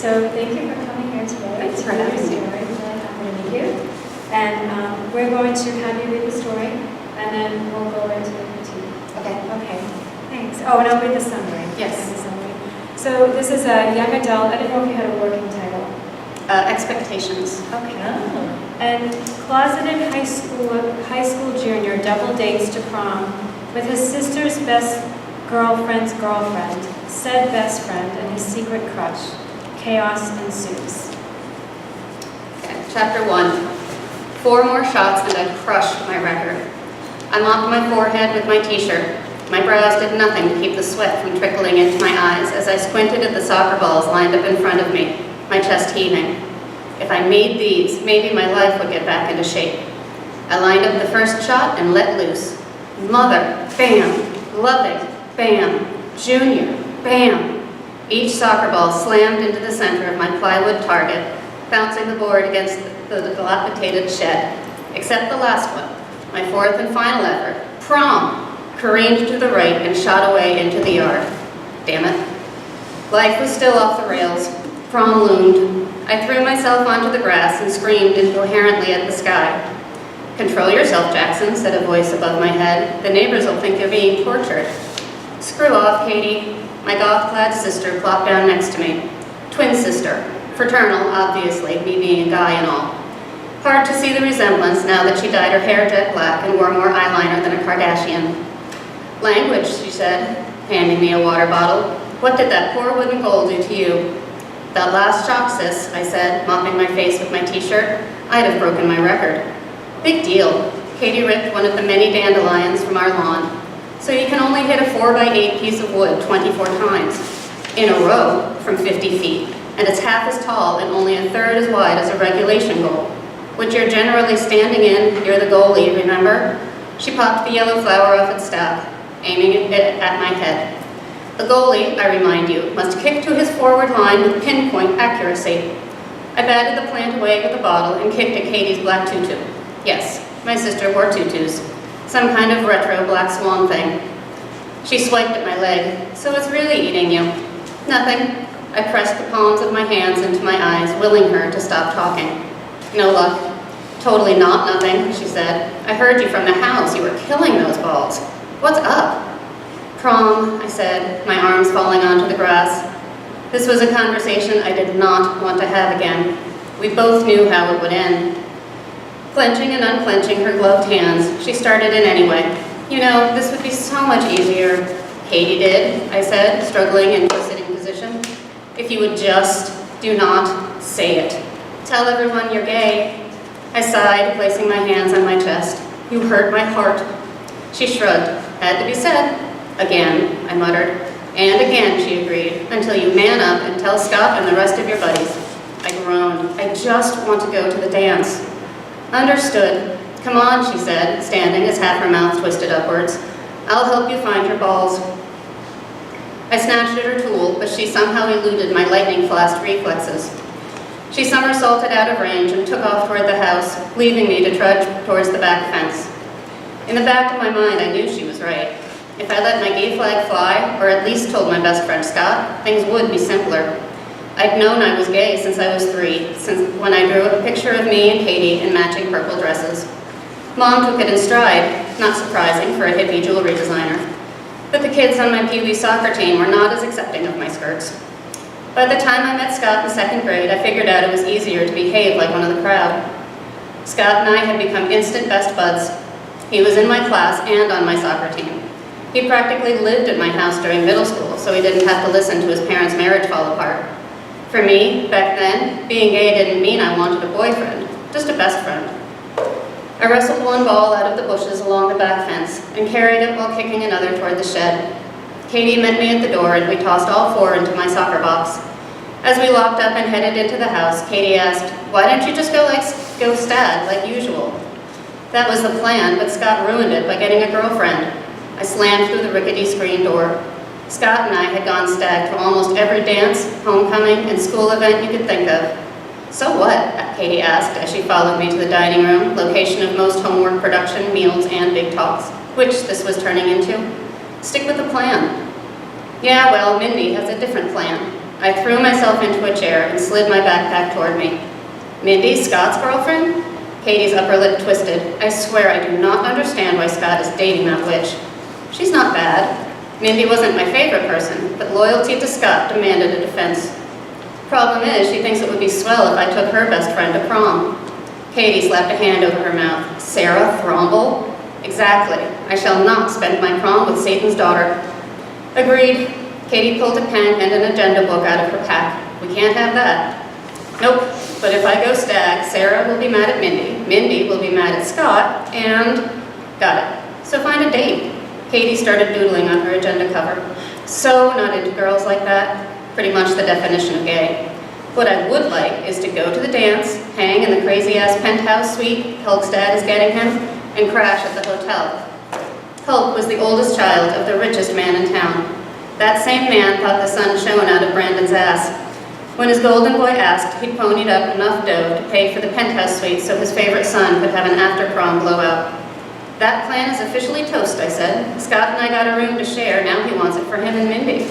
So thank you for coming here today. Thanks for having me. We're really happy to meet you. And we're going to have you read the story, and then we'll go into the critique. Okay. Okay, thanks. Oh, and I'll read the summary. Yes. Read the summary. So this is a young adult. I don't know if you had a working title. Expectations. Okay. And closeted high school junior double dates to prom with his sister's best girlfriend's girlfriend, said best friend, and his secret crush. Chaos ensues. Okay. Chapter 1. 4 more shots and I crushed my record. I mopped my forehead with my t-shirt. My brows did nothing to keep the sweat from trickling into my eyes as I squinted at the soccer balls lined up in front of me, my chest heaving. If I made these, maybe my life would get back into shape. I lined up the first shot and let loose. Mother, bam. Loving, bam. Junior, bam. Each soccer ball slammed into the center of my plywood target, bouncing the board against the dilapidated shed. Except the last one, my 4th and final effort, prom, careened to the right and shot away into the yard. Damn it. Life was still off the rails. Prom loomed. I threw myself onto the grass and screamed incoherently at the sky. Control yourself, Jackson, said a voice above my head. The neighbors will think you're being tortured. Screw off, Katie. My goth-clad sister plopped down next to me. Twin sister. Fraternal, obviously, me being a guy and all. Hard to see the resemblance now that she dyed her hair jet black and wore more eyeliner than a Kardashian. Language, she said, handing me a water bottle. What did that poor wooden goal do to you? That last shot, sis, I said, mopping my face with my t-shirt. I'd have broken my record. Big deal. Katie ripped one of the many dandelions from our lawn. So you can only hit a 4x8 piece of wood 24 times. In a row, from 50 feet. And it's half as tall and only a third as wide as a regulation goal. Which you're generally standing in, you're the goalie, remember? She popped the yellow flower off its staff, aiming it at my head. The goalie, I remind you, must kick to his forward line with pinpoint accuracy. I batted the plant away with a bottle and kicked at Katie's black tutu. Yes, my sister wore tutus. Some kind of retro black swan thing. She swiped at my leg. So it's really eating you. Nothing. I pressed the palms of my hands into my eyes, willing her to stop talking. No luck. Totally not nothing, she said. I heard you from the house. You were killing those balls. What's up? Prom, I said, my arms falling onto the grass. This was a conversation I did not want to have again. We both knew how it would end. Clenching and unclenching her gloved hands, she started in anyway. You know, this would be so much easier. Katie did, I said, struggling into a sitting position. If you would just do not say it. Tell everyone you're gay. I sighed, placing my hands on my chest. You hurt my heart. She shrugged. Had to be said. Again, I muttered. And again, she agreed, until you man up and tell Scott and the rest of your buddies. I groaned. I just want to go to the dance. Understood. Come on, she said, standing as half her mouth twisted upwards. I'll help you find your balls. I snatched at her tool, but she somehow eluded my lightning-flashed reflexes. She somersaulted out of range and took off toward the house, leaving me to trudge towards the back fence. In the back of my mind, I knew she was right. If I let my gay flag fly, or at least told my best friend Scott, things would be simpler. I'd known I was gay since I was 3, since when I drew a picture of me and Katie in matching purple dresses. Mom took it in stride, not surprising for a hippie jewelry designer. But the kids on my Pee Wee soccer team were not as accepting of my skirts. By the time I met Scott in 2nd grade, I figured out it was easier to behave like one of the crowd. Scott and I had become instant best buds. He was in my class and on my soccer team. He practically lived at my house during middle school, so he didn't have to listen to his parents' marriage fall apart. For me, back then, being gay didn't mean I wanted a boyfriend, just a best friend. I wrestled one ball out of the bushes along the back fence and carried it while kicking another toward the shed. Katie met me at the door and we tossed all 4 into my soccer box. As we locked up and headed into the house, Katie asked, "Why don't you just go stag like usual?" That was the plan, but Scott ruined it by getting a girlfriend. I slammed through the rickety screen door. Scott and I had gone stag to almost every dance, homecoming, and school event you could think of. So what? Katie asked as she followed me to the dining room, location of most homework production, meals, and big talks, which this was turning into. Stick with the plan. Yeah, well, Mindy has a different plan. I threw myself into a chair and slid my backpack toward me. Mindy, Scott's girlfriend? Katie's upper lip twisted. I swear I do not understand why Scott is dating that witch. She's not bad. Mindy wasn't my favorite person, but loyalty to Scott demanded a defense. Problem is, she thinks it would be swell if I took her best friend to prom. Katie slapped a hand over her mouth. Sarah Thromble? Exactly. I shall not spend my prom with Satan's daughter. Agreed. Katie pulled a pen and an agenda book out of her pack. We can't have that. Nope, but if I go stag, Sarah will be mad at Mindy, Mindy will be mad at Scott, and... Got it. So find a date. Katie started doodling on her agenda cover. So not into girls like that. Pretty much the definition of gay. What I would like is to go to the dance, hang in the crazy-ass penthouse suite Hulk's dad is getting him, and crash at the hotel. Hulk was the oldest child of the richest man in town. That same man thought the sun shone out of Brandon's ass. When his golden boy asked, he'd ponied up enough dough to pay for the penthouse suite so his favorite son could have an after-prom blowout. That plan is officially toast, I said. Scott and I got a room to share, now he wants it for him and Mindy.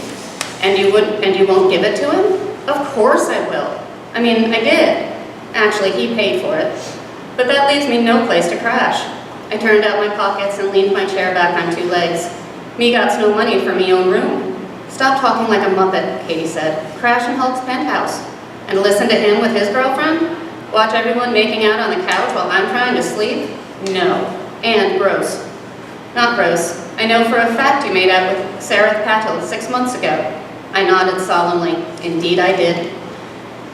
And you won't give it to him? Of course I will. I mean, I did. Actually, he paid for it. But that leaves me no place to crash. I turned out my pockets and leaned my chair back on two legs. Me got's no money for me own room. Stop talking like a muppet, Katie said. Crash in Hulk's penthouse. And listen to him with his girlfriend? Watch everyone making out on the couch while I'm trying to sleep? No. And gross. Not gross. I know for a fact you made out with Sarah Patel 6 months ago. I nodded solemnly. Indeed I did.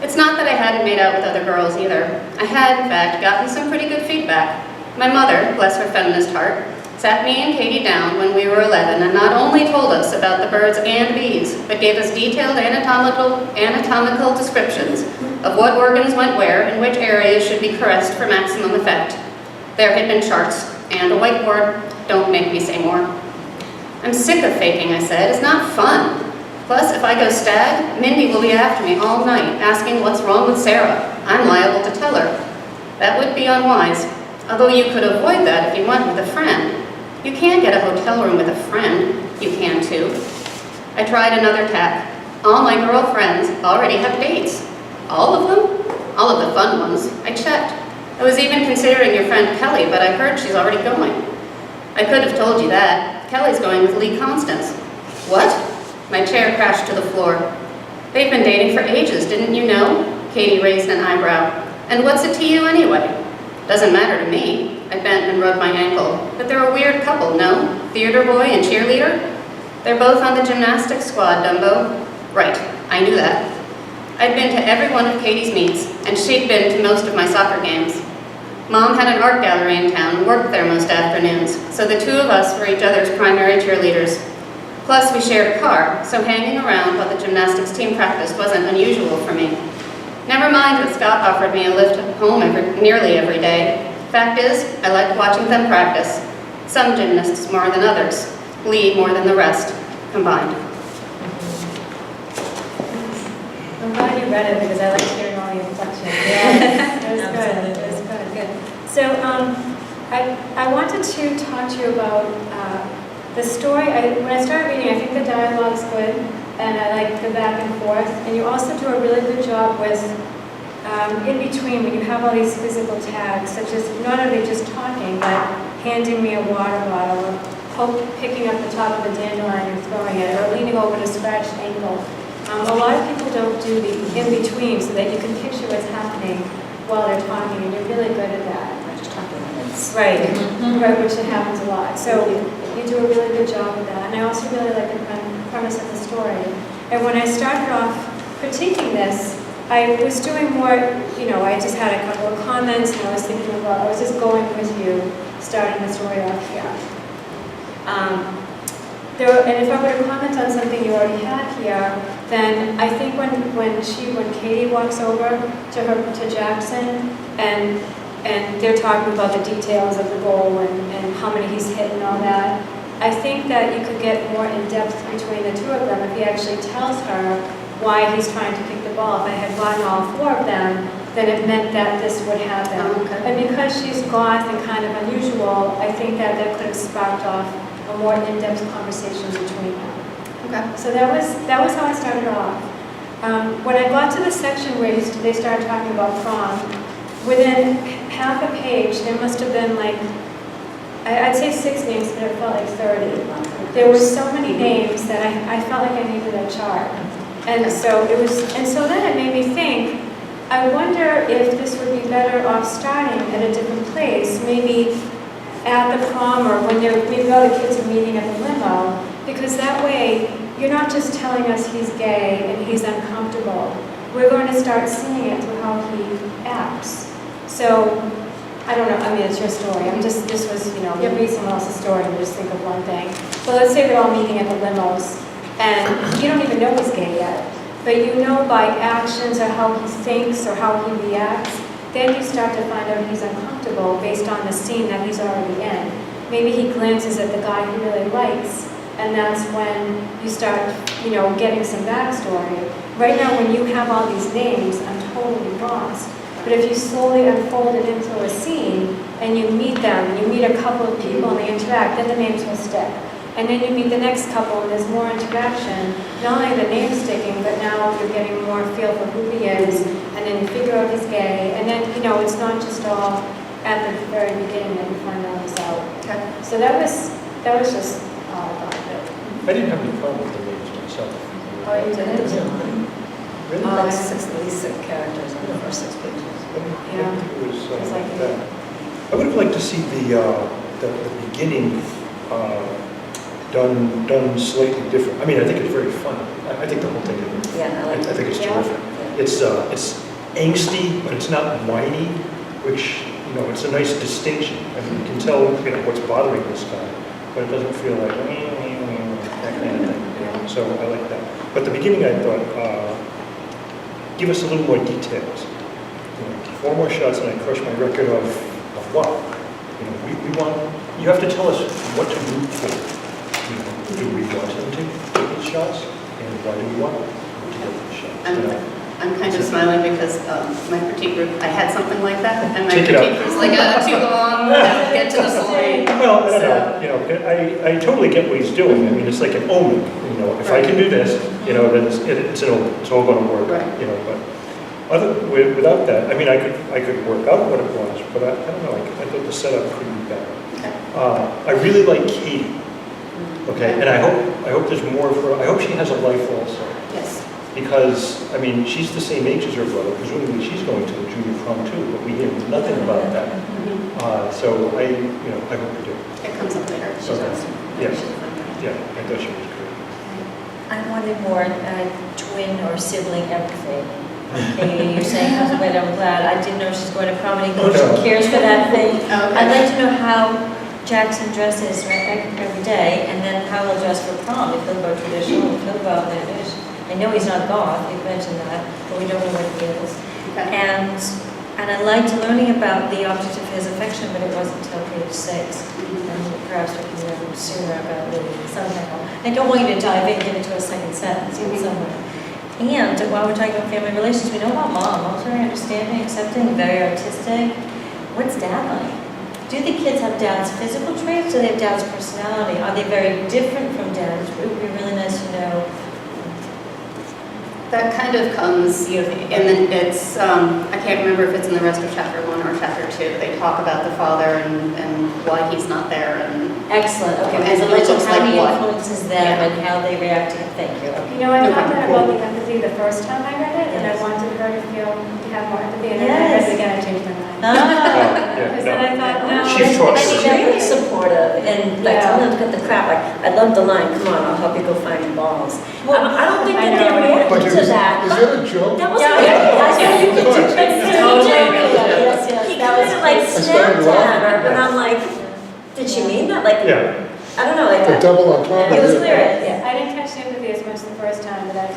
It's not that I hadn't made out with other girls either. I had, in fact, gotten some pretty good feedback. My mother, bless her feminist heart, sat me and Katie down when we were 11 and not only told us about the birds and bees, but gave us detailed anatomical descriptions of what organs went where and which areas should be caressed for maximum effect. There had been charts and a whiteboard. Don't make me say more. I'm sick of faking, I said. It's not fun. Plus, if I go stag, Mindy will be after me all night, asking what's wrong with Sarah. I'm liable to tell her. That would be unwise, although you could avoid that if you went with a friend. You can get a hotel room with a friend. You can too. I tried another tack. All my girlfriends already have dates. All of them? All of the fun ones. I checked. I was even considering your friend Kelly, but I heard she's already going. I could have told you that. Kelly's going with Lee Constance. What? My chair crashed to the floor. They've been dating for ages, didn't you know? Katie raised an eyebrow. And what's it to you anyway? Doesn't matter to me. I bent and rubbed my ankle. But they're a weird couple, no? Theater boy and cheerleader? They're both on the gymnastics squad, Dumbo. Right, I knew that. I'd been to every one of Katie's meets, and she'd been to most of my soccer games. Mom had an art gallery in town and worked there most afternoons, so the two of us were each other's primary cheerleaders. Plus, we shared a car, so hanging around while the gymnastics team practiced wasn't unusual for me. Never mind that Scott offered me a lift home nearly every day. Fact is, I liked watching them practice. Some gymnasts more than others, Lee more than the rest, combined. I'm glad you read it because I liked hearing all the inflections. Yeah, it was good. It was good. So I wanted to talk to you about the story. When I started reading, I think the dialogue's good, and I like the back and forth. And you also do a really good job with in between when you have all these physical tags, such as not only just talking, but handing me a water bottle, or picking up the top of a dandelion and throwing it, or leaning over to scratch an ankle. A lot of people don't do the in-between so that you can picture what's happening while they're talking, and you're really good at that. I just talked about it. Right, right, which it happens a lot. So you do a really good job of that. And I also really like the premise of the story. And when I started off critiquing this, I was doing more, I just had a couple of comments, and I was thinking about, I was just going with you, starting the story off here. And if I were to comment on something you already had here, then I think when Katie walks over to Jackson and they're talking about the details of the goal and how many he's hit and all that, I think that you could get more in depth between the two of them if he actually tells her why he's trying to kick the ball. If I had gotten all four of them, then it meant that this would happen. Okay. And because she's goth and kind of unusual, I think that could have sparked off a more in-depth conversation between them. Okay. So that was how I started off. When I got to the section where they started talking about prom, within half a page, there must have been like, I'd say 6 names, but it felt like 30. There were so many names that I felt like I needed a chart. And so then it made me think, I wonder if this would be better off starting at a different place, maybe at the prom or when maybe all the kids are meeting at the limo, because that way you're not just telling us he's gay and he's uncomfortable. We're going to start seeing it through how he acts. So, I don't know, I mean, it's your story. This was, you read someone else's story and just think of one thing. But let's say they're all meeting at the limos and you don't even know he's gay yet. But you know by actions or how he thinks or how he reacts, then you start to find out he's uncomfortable based on the scene that he's already in. Maybe he glances at the guy he really likes, and that's when you start, getting some backstory. Right now, when you have all these names, I'm totally lost. But if you slowly unfold it into a scene, and you meet them, and you meet a couple of people and they interact, then the names will stick. And then you meet the next couple and there's more interaction. Not only the name sticking, but now you're getting more feel for who he is, and then you figure out he's gay. And then, it's not just all at the very beginning that you find all this out. Okay. So that was just all about it. I didn't have any problem with the names myself. Oh, you didn't? Really? Like these 6 characters in the first 6 pages. I didn't think it was It's like that. I would have liked to see the beginning done slightly different. I mean, I think it's very fun. I think the whole thing is. Yeah, I like I think it's Yeah. terrific. It's angsty, but it's not whiny, which it's a nice distinction. I mean, you can tell what's bothering this guy, but it doesn't feel like that kind of thing. So I like that. But the beginning, I thought, give us a little more details. 4 more shots, and I crush my record of what? We want. You have to tell us what to root for. Do we want them to take these shots, and why do we want them to get these shots? I'm kind of smiling because my critique group, I had something like that, and my Take it critique out. was like, too long, get to the point. Well, I don't know. I totally get what he's doing. I mean, it's like an omen. If I can do this, then it's an omen. It's all going to work. Right. But without that, I mean, I could work out what it was, but I don't know. I thought the setup could be better. Okay. I really like Katie. Okay, and I hope there's more of her. I hope she has a life also. Yes. Because, I mean, she's the same age as her brother. Presumably she's going to the junior prom too, but we hear nothing about that. So I hope we do. It comes up later. She's Okay. awesome. Yeah. Yeah, I thought she was great. I wanted more twin or sibling empathy. Okay, you're saying, but I'm glad. I didn't know she's going to prom anymore. She cares for that thing. Okay. I'd like to know how Jackson dresses every day, and then how he'll dress for prom. If he'll go traditional, if he'll go outlandish. I know he's not goth, you've mentioned that, but we don't know what he is. Okay. And I liked learning about the object of his affection, but it wasn't until page 6. And perhaps we can learn sooner about Lily somehow. I don't want you to dive in, get into a second sentence somewhere. And while we're talking about family relations, we know about mom. Mom's very understanding, accepting, very artistic. What's dad like? Do the kids have dad's physical traits? Do they have dad's personality? Are they very different from dad? It would be really nice to know. That kind of comes, and then it's, I can't remember if it's in the rest of chapter 1 or chapter 2. They talk about the father and why he's not there. And Excellent. Okay. And So it let's looks how like he what? influences them Yeah. and how they react to him. Thank you. I thought that about the empathy the first time I read it, and I wanted her to have more empathy, and then I read it again, I changed my mind. Because then I thought, no. She's taught She's her. really supportive and like Yeah. tell them to cut the crap. Like I love the line. Come on, I'll help you go find your balls. Well, I don't think I that they know. reacted But to that. is that a joke? That was Yeah. great. I said you could do it. Totally agree. Yes, yes. He kind of like snapped at her, and I'm like, did she mean that? Like, Yeah. I don't know, like The that. double entendre. It was there. hilarious. Yeah. I didn't catch the empathy as much the first time, but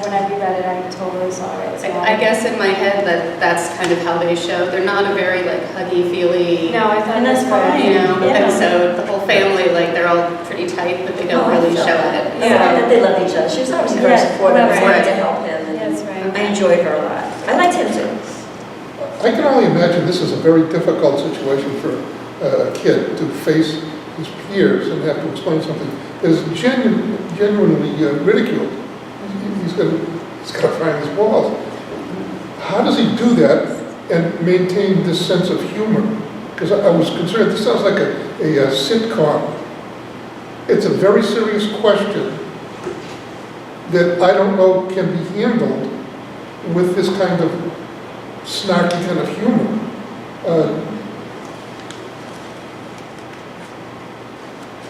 when I reread it, I totally saw it. So I guess in my head that's kind of how they show. They're not a very huggy-feely, No, I thought And that's good. fine. Yeah. and so the whole family, they're all pretty tight, but they don't really show it. Yeah, that they love each other. She was obviously very Yeah, supportive, right. wanted to help him. And That's right. I enjoyed her a lot. I liked him too. I can only imagine this is a very difficult situation for a kid to face his peers and have to explain something that is genuinely ridiculed. He's got to he's got to find his balls. How does he do that and maintain this sense of humor? Because I was concerned, this sounds like a sitcom. It's a very serious question that I don't know can be handled with this kind of snarky kind of humor.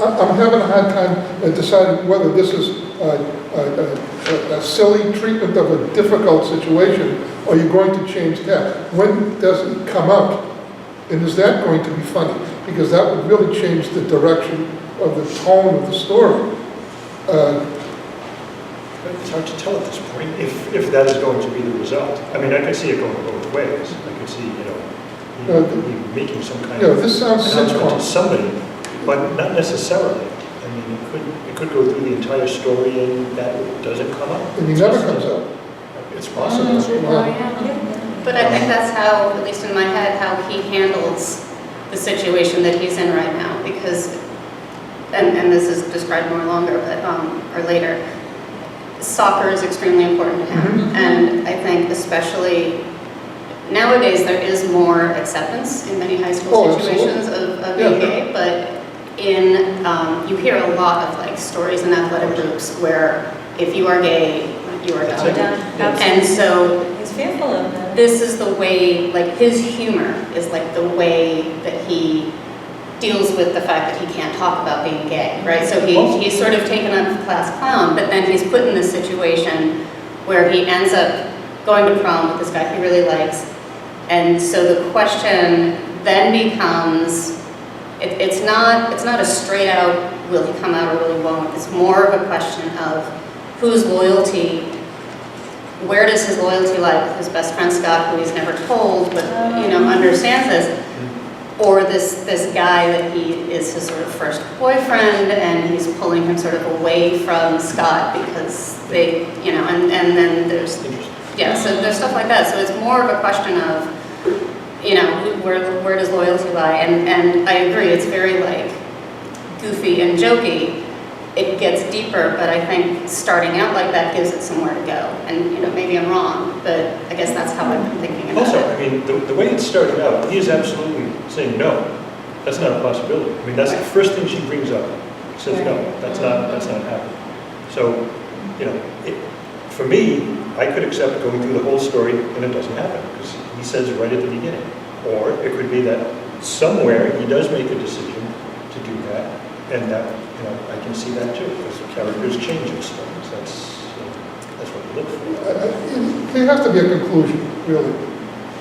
I'm having a hard time deciding whether this is a silly treatment of a difficult situation, or you're going to change that. When does it come out? And is that going to be funny? Because that would really change the direction of the tone of the story. It's hard to tell at this point if that is going to be the result. I mean, I could see it going both ways. I could see, you making some kind of This sounds announcement sitcom. to somebody, but not necessarily. I mean, it could go through the entire story and that doesn't come up. And he never comes out. It's possible. Oh, yeah. But I think that's how, at least in my head, how he handles the situation that he's in right now, because, and this is described more longer, but, or later, soccer is extremely important to him. And I think especially nowadays there is more acceptance in many high school situations of being gay, but you hear a lot of like stories in athletic groups where if you are gay, you are That's gay. it. And so He's fearful of that. this is the way, like his humor is like the way that he deals with the fact that he can't talk about being gay, right? So he's sort of taken up the class clown, but then he's put in this situation where he ends up going to prom with this guy he really likes. And so the question then becomes, it's not a straight out, will he come out or will he won't? It's more of a question of whose loyalty, where does his loyalty lie with his best friend Scott, who he's never told, but understands this, or this guy that he is his sort of first boyfriend, and he's pulling him sort of away from Scott because they, and then there's, so there's stuff like that. So it's more of a question of, where does loyalty lie? And I agree, it's very like goofy and jokey. It gets deeper, but I think starting out like that gives it somewhere to go. And maybe I'm wrong, but I guess that's how I've been thinking about Also, it. I mean, the way it started out, he is absolutely saying no. That's not a possibility. I mean, that's the first thing she brings up. She says no, that's not happening. So, for me, I could accept going through the whole story and it doesn't happen because he says right at the beginning. Or it could be that somewhere he does make a decision to do that, and that I can see that too because characters change in stories. That's what we look for. There has to be a conclusion, really.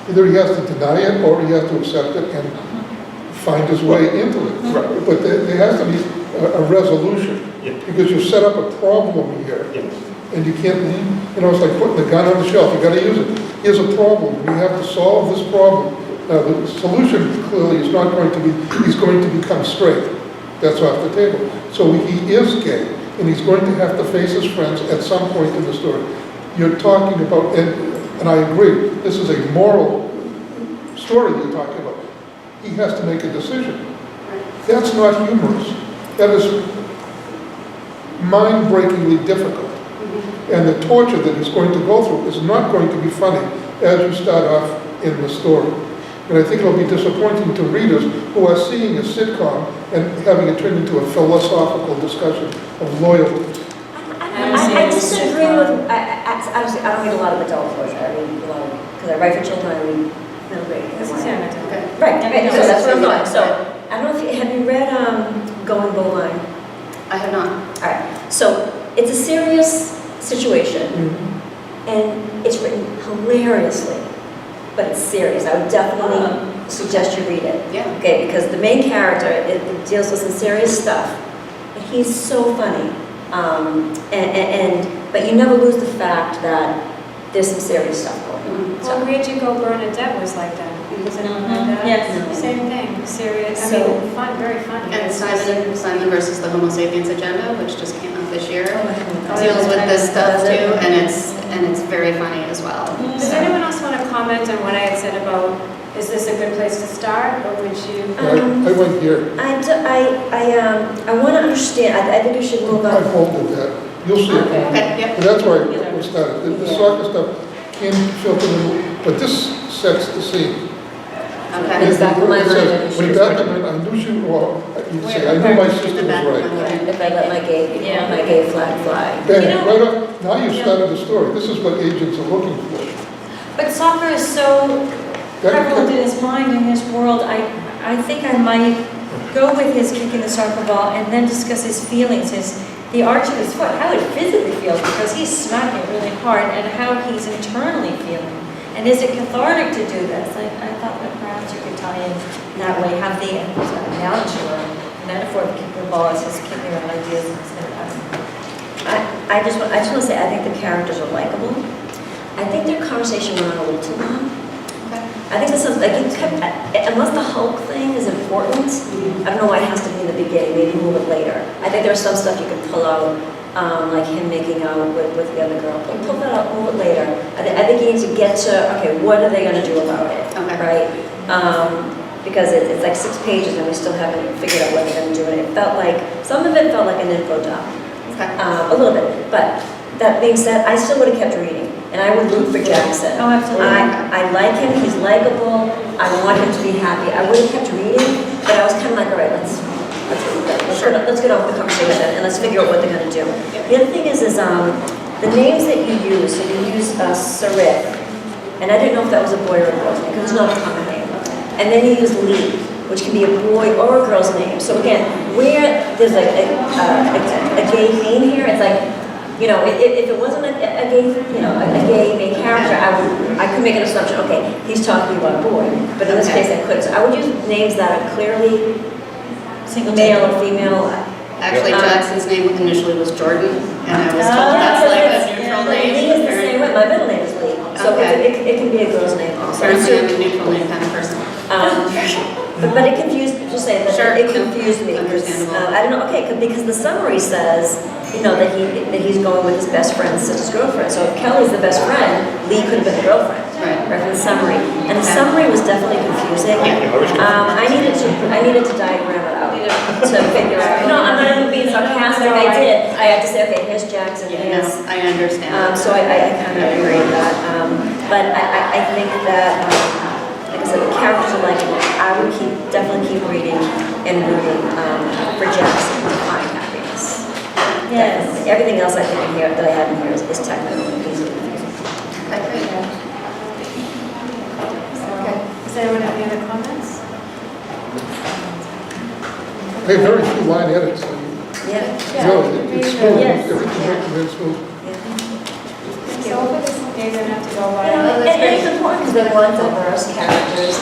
Either he has to deny it or he has to accept it and find his way into it. Right. But there has to be a resolution, because you've set up a problem here. Yes. And you can't leave, it's like putting the gun on the shelf, you gotta use it. Here's a problem, and you have to solve this problem. Now, the solution clearly is not going to be, he's going to become straight. That's off the table. So he is gay, and he's going to have to face his friends at some point in the story. You're talking about, and I agree, this is a moral story you're talking about. He has to make a decision. That's not humorous. That is mind-breakingly difficult. And the torture that he's going to go through is not going to be funny as you start off in the story. And I think it'll be disappointing to readers who are seeing a sitcom and having it turn into a philosophical discussion of loyalty. I disagree with, honestly, I don't read a lot of adult literature. I read a lot of, because I write for children, I read middle grade. This is young adult. Right, so that's what I'm going. So, I don't know if have you read Going Bowline? I have not. All right, so it's a serious situation, and it's written hilariously, but it's serious. I would definitely suggest you read it. Yeah. Okay, because the main character, it deals with some serious stuff, but he's so funny. But you never lose the fact that there's some serious stuff going on. Well, Where'd You Go, Bernadette was like that. Was anyone like that? Yes. Same thing, serious, So- fun, very funny. And Simon versus the Homo Sapiens Agenda, which just came out this year, Oh, deals with this stuff Does it? too, and it's very funny as well. Does anyone else want to comment on what I had said about, is this a good place to start, or would you? I went here, I want to understand. I think we should move I on. folded that. You'll see it. Okay. Okay, yep. But that's why, we're started. The soccer stuff can filter in, but this sets the scene. Okay. It's back in my It says, mind. when he back up, I knew she, well, you say, I knew my sister was right. If I let my gay flag fly. Bang, You know- right up, now you've started the story. This is what agents are looking for. But soccer is so That- prevalent in his mind, in his world, I think I might go with his kicking the soccer ball and then discuss his feelings, the arch of his foot, how it physically feels, because he's smacking it really hard, and how he's internally feeling. And is it cathartic to do this? I thought that perhaps you could tie in that way, have the analogy or metaphor of kicking the ball as his kicking around ideas instead of I just want to say, I think the characters are likable. I think their conversation went on a little too long. I think this is, like, it kept, unless the Hulk thing is important, I don't know why it has to be in the beginning, maybe move it later. I think there's some stuff you can pull out, like him making out with the other girl. Pull that out, move it later. I think you need to get to, okay, what are they going to do about it, Okay. right? Because it's like 6 pages and we still haven't figured out what they're going to do. And it felt like, some of it felt like an info dump, Okay. a little bit. But that being said, I still would have kept reading. And I would root for Jackson. Oh, absolutely. I like him, he's likable, I want him to be happy. I would have kept reading, but I was kind of like, all right, let's get on with the conversation and let's figure out what they're gonna do. The other thing is the names that you use, so you use Sarif, and I didn't know if that was a boy or a girl's name, because it's not a common name. And then you use Lee, which can be a boy or a girl's name. So again, where there's like a gay name here, it's like, you know, if it wasn't a gay, you know, a gay main character, I could make an assumption, okay, he's talking about a boy. But in this case, I couldn't. So I would use names that are clearly single male or female. Actually, Jackson's name initially was Jordan, and I was told Oh, that's like a yeah, neutral Lee name. is the same way. My middle name is Lee. So Okay. it can be a girl's name also. Apparently, I'm a neutral name kind of person. But it confused, just saying that Sure. it confused me. 'Cause, Understandable. I don't know, okay, because the summary says, you know, that he's going with his best friend's sister's girlfriend. So if Kelly's the best friend, Lee could have been the girlfriend. Right. Right from the summary. And the Okay. summary was definitely confusing. I needed to diagram it out to figure out. No, I'm not even being sarcastic. No, I did. I had to say, okay, here's Jackson, Yeah, here's. no, I understand. So I kind of agree with that. But I think that, like I said, the characters are likable. I would definitely keep reading and rooting for Jackson to find happiness. Yes. Definitely. Everything else I think in here, that I have in here is technical and easily confusing. Okay, great. Okay. Does anyone have any other comments? They have very few line edits. I mean, Yeah. no, it's smooth, Yes. everything's very smooth. So hopefully this day doesn't have to go by. You know, that's and it's important because they want diverse characters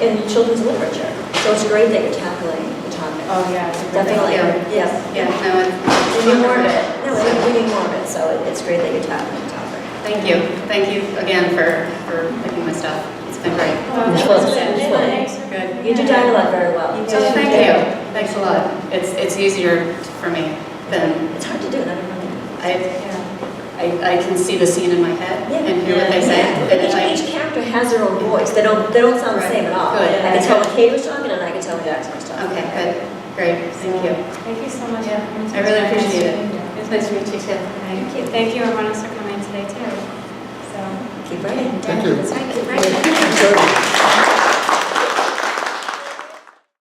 in children's literature. So it's great that you're tackling the topic. Oh, yeah. it's a great Definitely, idea. yes. Yeah, no, We need more of it. No, we need more of it, so it's great that you're tackling the topic. Thank you. Thank you again for picking my stuff. It's been great. Oh, It's that fun. was good. It's fun. Thanks. Good. You do dialogue very well. You So thank you. Thanks a lot. It's easier for me than It's hard to do, not everyone. I can see the scene in my head Yeah. and hear what they say. And And it's like, each character has their own voice. They don't sound the same at all. Good. I can tell when Kate was talking and I can tell when Jackson was talking. okay, good, great, thank you. Thank you so much. I really appreciate it. It's nice to meet you too. Thank you. Thank you everyone else for coming today too. So. Keep writing. Thank you. That's right.